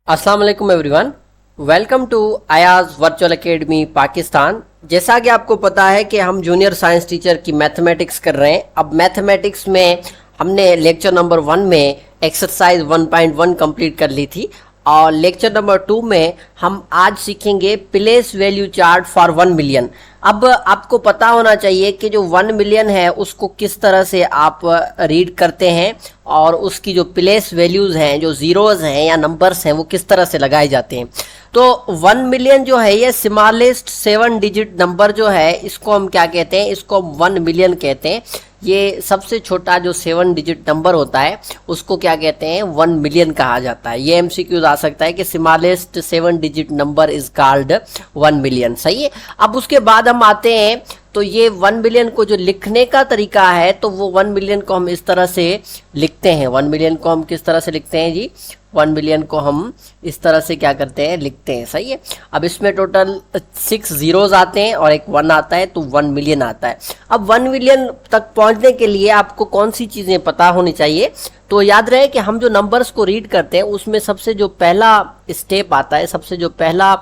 अस्सलाम वालेकुम everyone, welcome to Ayaz virtual academy Pakistan. जैसा कि आपको पता है कि हम जूनियर साइंस टीचर की मैथमेटिक्स कर रहे हैं। अब मैथमेटिक्स में हमने लेक्चर नंबर 1 में एक्सरसाइज 1.1 कंप्लीट कर ली थी और लेक्चर नंबर 2 में हम आज सीखेंगे place value chart for 1 million. अब आपको पता होना चाहिए कि जो 1 मिलियन है उसको किस तरह से आप रीड करते हैं और उसकी जो प्लेस वैल्यूज़ हैं, जो ज़ीरोज़ हैं या नंबर्स हैं, वो किस तरह से लगाए जाते हैं। तो 1 मिलियन जो है ये स्मॉलेस्ट 7 डिजिट नंबर जो है इसको हम क्या कहते हैं, इसको हम 1 मिलियन कहते हैं। ये सबसे छोटा जो 7 डिजिट नंबर होता है उसको क्या कहते हैं, 1 मिलियन कहा जाता है। ये एमसीक्यूज आ सकता है कि smallest 7 digit number is called 1 million. सही है। अब उसके बाद हम आते हैं तो ये 1 मिलियन को जो लिखने का तरीका है तो वो 1 मिलियन को हम इस तरह से लिखते हैं। 1 मिलियन को हम किस तरह से लिखते हैं जी, 1 मिलियन को हम इस तरह से क्या करते हैं, लिखते हैं। सही है। अब इसमें टोटल 6 जीरोज आते हैं और एक 1 आता है तो 1 मिलियन आता है। अब 1 मिलियन तक पहुंचने के लिए आपको कौन सी चीज़ें पता होनी चाहिए। तो याद रहे कि हम जो नंबर्स को रीड करते हैं उसमें सबसे जो पहला स्टेप आता है, सबसे जो पहला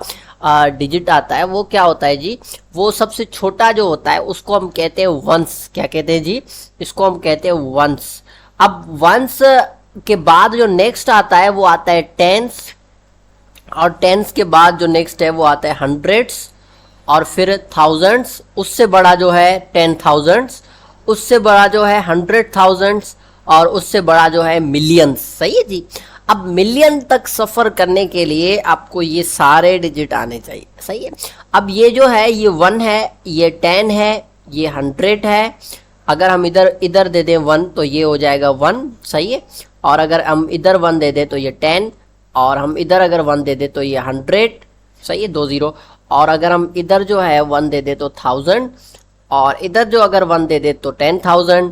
डिजिट आता है वो क्या होता है जी, वो सबसे छोटा जो होता है उसको हम कहते हैं वंस। क्या कहते हैं जी, इसको हम कहते हैं वंस। अब वंस के बाद जो नेक्स्ट आता है वो आता है टेंस, और टेंस के बाद जो नेक्स्ट है वो आता है हंड्रेड्स, और फिर थाउजेंड्स, उससे बड़ा जो है 10,000, उससे बड़ा जो है 100,000, और उससे बड़ा जो है मिलियंस। सही है जी। अब मिलियन तक सफ़र करने के लिए आपको ये सारे डिजिट आने चाहिए। सही है। अब ये जो है ये 1 है, ये 10 है, ये 100 है। अगर हम इधर दे दें 1 तो ये हो जाएगा 1। सही है। और अगर हम इधर 1 दे दें तो ये 10, और हम इधर अगर 1 दे दें तो ये 100। सही है, 2 0। और अगर हम इधर जो है 1 दे दें तो 1000, और इधर जो अगर 1 दे दें तो 10,000,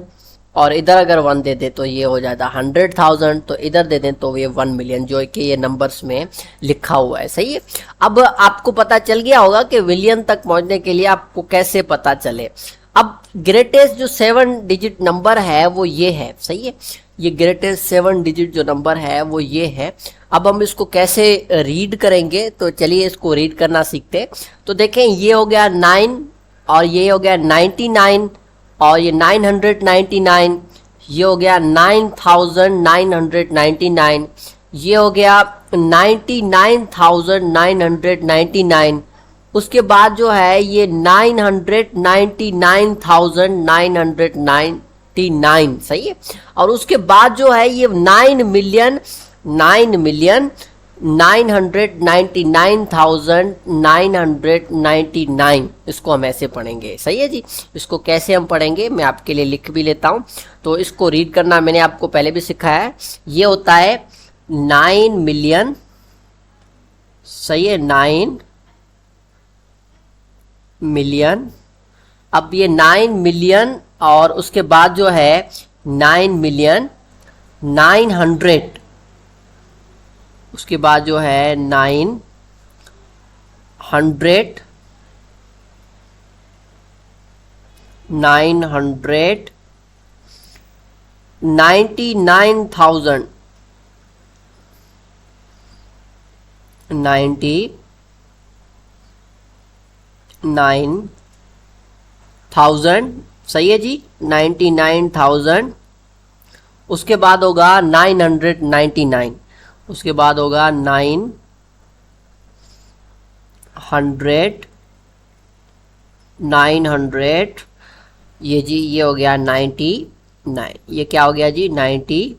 और इधर अगर 1 दे दे तो ये हो जाता 100,000, तो इधर दे दें तो ये 1 मिलियन जो कि ये नंबर्स में लिखा हुआ है। सही है। अब आपको पता चल गया होगा कि मिलियन तक पहुंचने के लिए आपको कैसे पता चले। अब ग्रेटेस्ट जो 7 डिजिट नंबर है वो ये है। सही है। ये ग्रेटेस्ट 7 डिजिट जो नंबर है वो ये है। अब हम इसको कैसे रीड करेंगे, तो चलिए इसको रीड करना सीखते हैं। तो देखें, ये हो गया 9, और ये हो गया 99, और ये 999, ये हो गया 9,999, ये हो गया 99,999। उसके बाद जो है ये 999,999। सही है। और उसके बाद जो है ये 9,999,999, इसको हम ऐसे पढ़ेंगे। सही है जी। इसको कैसे हम पढ़ेंगे मैं आपके लिए लिख भी लेता हूँ। तो इसको रीड करना मैंने आपको पहले भी सिखाया है। ये होता है 9 मिलियन। सही है, 9 मिलियन। अब ये 9 मिलियन, और उसके बाद जो है 9 मिलियन 900, उसके बाद जो है 900, 900, 99,000, 99,000। सही है जी, 99,000। उसके बाद होगा 999, उसके बाद होगा 900, 900। ये जी ये हो गया 99, ये क्या हो गया जी 90,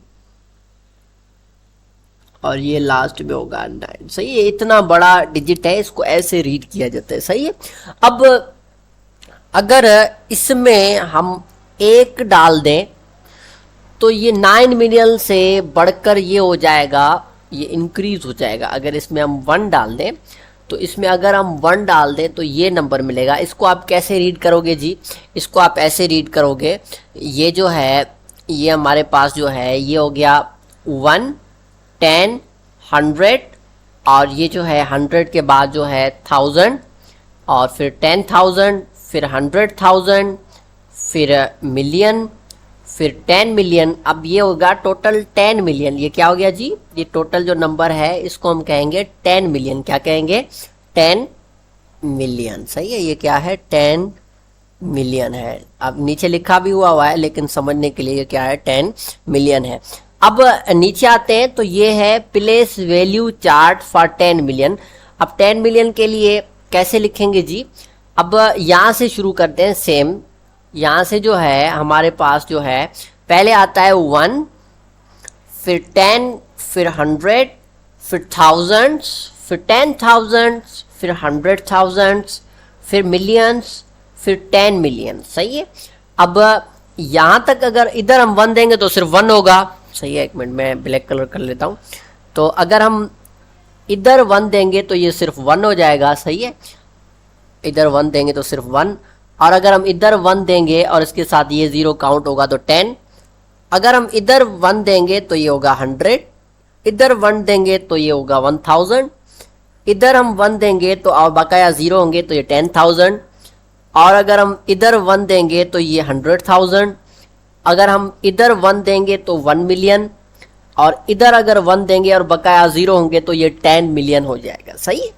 और ये लास्ट में होगा 9। सही है। इतना बड़ा डिजिट है, इसको ऐसे रीड किया जाता है। सही है। अब अगर इसमें हम 1 डाल दें तो ये 9 मिलियन से बढ़कर ये हो जाएगा, ये इंक्रीज हो जाएगा। अगर इसमें हम 1 डाल दें तो इसमें अगर हम 1 डाल दें तो ये नंबर मिलेगा। इसको आप कैसे रीड करोगे जी, इसको आप ऐसे रीड करोगे, ये जो है ये हमारे पास जो है ये हो गया 1, 10, 100, और ये जो है 100 के बाद जो है 1000, और फिर 10,000, फिर 100,000, फिर मिलियन, फिर 10 मिलियन, अब ये होगा टोटल 10 मिलियन। ये क्या हो गया जी, ये टोटल जो नंबर है इसको हम कहेंगे 10 मिलियन। क्या कहेंगे, 10 मिलियन। सही है, ये क्या है, 10 मिलियन है। अब नीचे लिखा भी हुआ है लेकिन समझने के लिए ये क्या है, 10 मिलियन है। अब नीचे आते हैं तो ये है place value chart for 10 million. अब 10 मिलियन के लिए कैसे लिखेंगे जी, अब यहाँ से शुरू करते हैं सेम। यहाँ से जो है हमारे पास जो है पहले आता है 1, फिर 10, फिर 100, फिर थाउजेंड्स, फिर 10,000, फिर 100,000, फिर मिलियंस, फिर 10 मिलियन। सही है। अब यहाँ तक अगर इधर हम 1 देंगे तो सिर्फ 1 होगा। सही है, एक मिनट मैं ब्लैक कलर कर लेता हूँ। तो अगर हम इधर 1 देंगे तो ये सिर्फ 1 हो जाएगा। सही है, इधर 1 देंगे तो सिर्फ 1, और अगर हम इधर 1 देंगे और इसके साथ ये 0 काउंट होगा तो 10। अगर हम इधर 1 देंगे तो ये होगा 100, इधर 1 देंगे तो ये होगा 1000, इधर हम 1 देंगे तो और बकाया 0 होंगे तो ये 10,000, और अगर हम इधर 1 देंगे तो ये 100,000, अगर हम इधर 1 देंगे तो 1 मिलियन, और इधर अगर 1 देंगे और बकाया 0 होंगे तो ये 10 मिलियन हो जाएगा। सही है,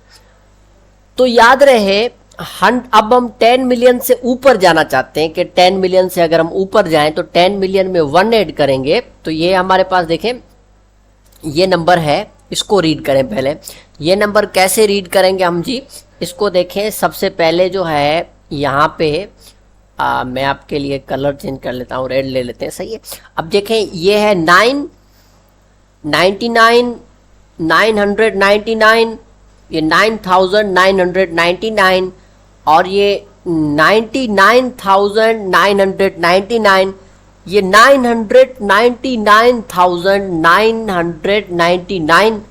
तो याद रहे अब हम 10 मिलियन से ऊपर जाना चाहते हैं कि 10 मिलियन से अगर हम ऊपर जाएं तो 10 मिलियन में 1 ऐड करेंगे तो ये हमारे पास देखें ये नंबर है, इसको रीड करें पहले। ये नंबर कैसे रीड करेंगे हम जी, इसको देखें। सबसे पहले जो है यहाँ पे मैं आपके लिए कलर चेंज कर लेता हूँ, रेड ले लेते हैं। सही है, अब देखें ये है 9, 99, 999, ये 9,999, और ये 99,999, ये 999,999,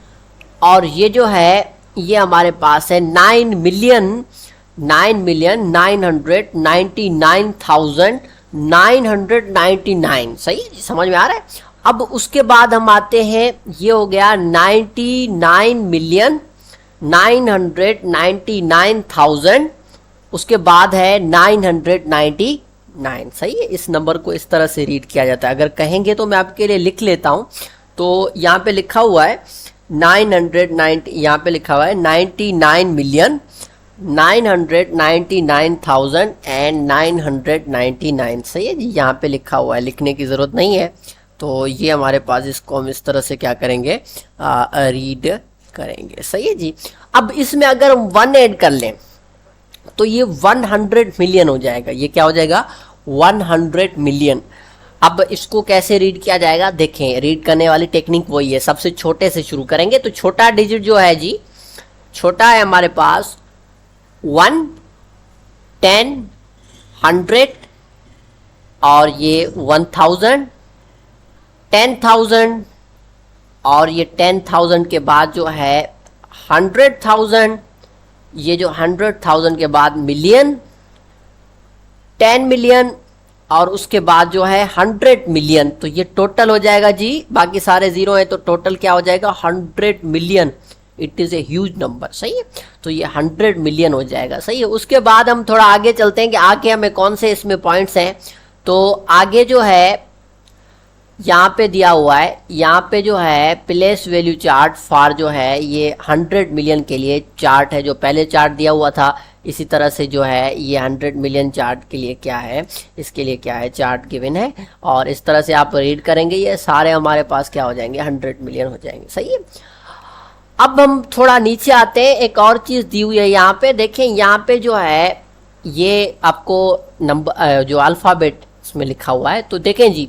और ये जो है ये हमारे पास है 9,999,999। सही है, समझ में आ रहा है। अब उसके बाद हम आते हैं, ये हो गया 99,999,000, उसके बाद है 999। सही है, इस नंबर को इस तरह से रीड किया जाता है। अगर कहेंगे तो मैं आपके लिए लिख लेता हूं। तो यहाँ पे लिखा हुआ है 990, यहाँ पे लिखा हुआ है 99,999,999। सही है जी, यहाँ पे लिखा हुआ है, लिखने की ज़रूरत नहीं है। तो ये हमारे पास, इसको हम इस तरह से क्या करेंगे, रीड करेंगे। सही है जी। अब इसमें अगर हम 1 ऐड कर लें तो ये 100 मिलियन हो जाएगा। ये क्या हो जाएगा, 100 मिलियन। अब इसको कैसे रीड किया जाएगा, देखें। रीड करने वाली टेक्निक वही है, सबसे छोटे से शुरू करेंगे। तो छोटा डिजिट जो है जी, छोटा है हमारे पास 1, 10, 100, और ये 1000, 10,000, और ये 10,000 के बाद जो है 100,000, ये जो 100,000 के बाद मिलियन, 10 मिलियन, और उसके बाद जो है 100 मिलियन। तो ये टोटल हो जाएगा जी, बाकी सारे 0 है तो टोटल क्या हो जाएगा, 100 million. It is a huge number. सही है, तो ये 100 मिलियन हो जाएगा। सही है, उसके बाद हम थोड़ा आगे चलते हैं कि आगे हमें कौन से इसमें पॉइंट्स हैं। तो आगे जो है यहाँ पे दिया हुआ है, यहाँ पे जो है प्लेस वैल्यू चार्ट फॉर जो है ये 100 मिलियन के लिए चार्ट है, जो पहले चार्ट दिया हुआ था। इसी तरह से जो है ये 100 मिलियन चार्ट के लिए क्या है, इसके लिए क्या है, चार्ट गिवन है। और इस तरह से आप रीड करेंगे, ये सारे हमारे पास क्या हो जाएंगे, 100 मिलियन हो जाएंगे। सही है, अब हम थोड़ा नीचे आते हैं। एक और चीज़ दी हुई है यहाँ पे, देखें यहाँ पे जो है ये आपको नंबर जो अल्फ़ाबेट इसमें लिखा हुआ है। तो देखें जी,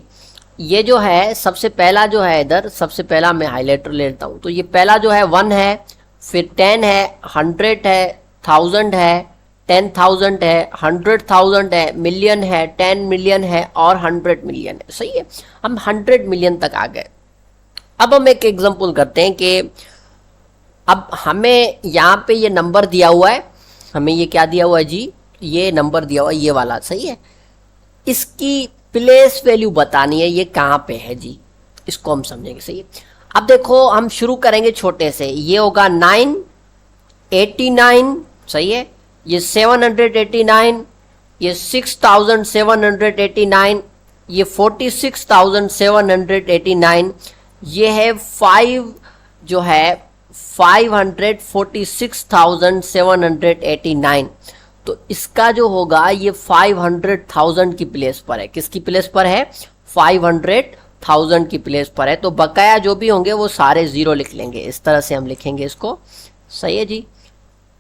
ये जो है सबसे पहला जो है इधर, सबसे पहला मैं हाईलाइटर ले लेता हूँ। तो ये पहला जो है 1 है, फिर 10 है, 100 है, 1000 है, 10,000 है, 100,000 है, मिलियन है, 10 मिलियन है, और 100 मिलियन है। सही है, हम 100 मिलियन तक आ गए। अब हम एक एग्जांपल करते हैं कि अब हमें यहाँ पे ये नंबर दिया हुआ है, हमें ये क्या दिया हुआ है जी, ये नंबर दिया हुआ है, ये वाला। सही है, इसकी प्लेस वैल्यू बतानी है, ये कहाँ पे है जी, इसको हम समझेंगे। सही है, अब देखो हम शुरू करेंगे छोटे से। ये होगा 989। सही है, ये 789, ये 6789, ये 46,789, ये है 5 जो है 546,789, तो इसका जो होगा ये 500,000 की प्लेस पर है। किसकी प्लेस पर है? 500,000 की प्लेस पर है। तो बकाया जो भी होंगे वो सारे जीरो लिख लेंगे, इस तरह से हम लिखेंगे इसको। सही है जी,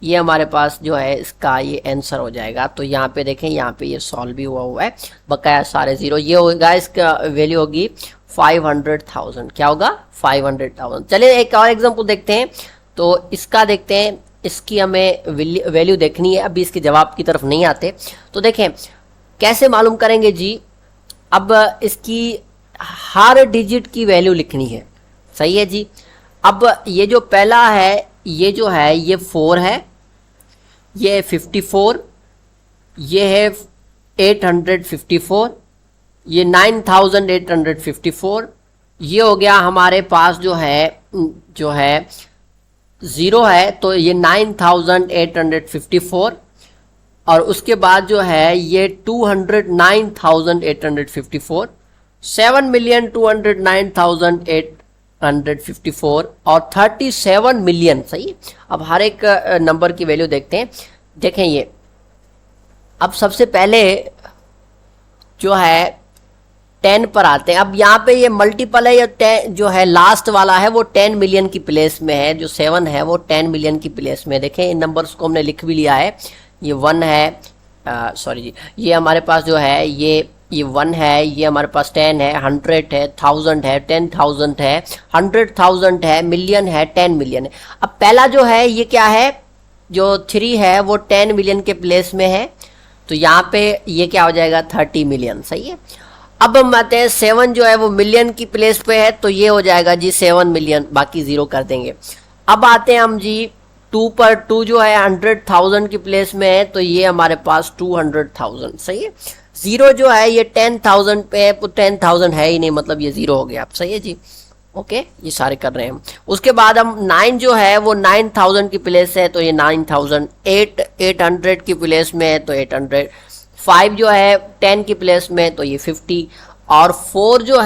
ये हमारे पास जो है इसका ये आंसर हो जाएगा। तो यहाँ पे देखें, यहाँ पे ये सॉल्व भी हुआ है, बकाया सारे जीरो। ये होगा, इसका वैल्यू होगी 500,000। क्या होगा? 500,000। चलिए एक और एग्जांपल देखते हैं। तो इसका देखते हैं, इसकी हमें वैल्यू देखनी है, अभी इसके जवाब की तरफ नहीं आते। तो देखें कैसे मालूम करेंगे जी। अब इसकी हर डिजिट की वैल्यू लिखनी है। सही है जी। अब ये जो पहला है, ये जो है ये 4 है, ये है 54, ये है 854, ये 9854, ये हो गया हमारे पास जो है ज़ीरो है, तो ये 9854, और उसके बाद जो है ये 209,854, 7,209,854 और 37 मिलियन। सही। अब हर एक नंबर की वैल्यू देखते हैं। देखें ये, अब सबसे पहले जो है 10 पर आते हैं। अब यहाँ पे ये मल्टीपल है, या 10 जो है लास्ट वाला है वो 10 मिलियन की प्लेस में है, जो 7 है वो 10 मिलियन की प्लेस में। देखें इन नंबर्स को हमने लिख भी लिया है। ये 1 है, सॉरी जी, ये हमारे पास जो है ये 1 है, ये हमारे पास 10 है, 100 है, 1000 है, 10,000 है, 100,000 है, मिलियन है, 10 मिलियन है। अब पहला जो है ये क्या है, जो 3 है वो 10 मिलियन के प्लेस में है, तो यहाँ पे ये क्या हो जाएगा? 30 मिलियन। सही है। अब हम आते हैं 7 जो है वो मिलियन की प्लेस पे है, तो ये हो जाएगा जी 7 मिलियन, बाकी जीरो कर देंगे। अब आते हैं हम जी 2 पर। 2 जो है 100,000 की प्लेस में है, तो ये हमारे पास 200,000। सही है। 0 जो है ये 10,000 पे है, तो 10,000 है ही नहीं, मतलब ये जीरो हो गया। आप सही है जी। ओके, ये सारे कर रहे हैं हम। उसके बाद हम 9 जो है वो 9,000 की प्लेस है, तो ये 9,000। 800 की प्लेस में है, तो 800। 5 जो है 10 की प्लेस में, तो ये 50। और 4 जो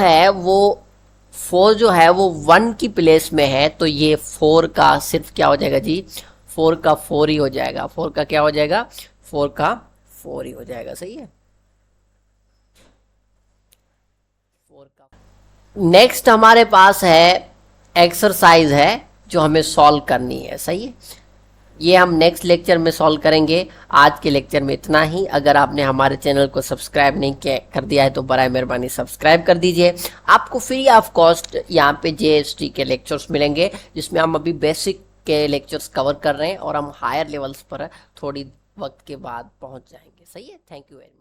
है वो 1 की प्लेस में है, तो ये 4 का सिर्फ क्या हो जाएगा जी? 4 का 4 ही हो जाएगा। 4 का क्या हो जाएगा? 4 का 4 ही हो जाएगा। सही है। 4 का। नेक्स्ट हमारे पास है एक्सरसाइज है जो हमें सॉल्व करनी है। सही है। ये हम नेक्स्ट लेक्चर में सॉल्व करेंगे। आज के लेक्चर में इतना ही। अगर आपने हमारे चैनल को सब्सक्राइब नहीं कर दिया है तो बराए मेहरबानी सब्सक्राइब कर दीजिए। आपको फ्री ऑफ कॉस्ट यहाँ पे JST के लेक्चर्स मिलेंगे, जिसमें हम अभी बेसिक के लेक्चर्स कवर कर रहे हैं और हम हायर लेवल्स पर थोड़ी वक्त के बाद पहुँच जाएंगे। सही है। Thank you very much.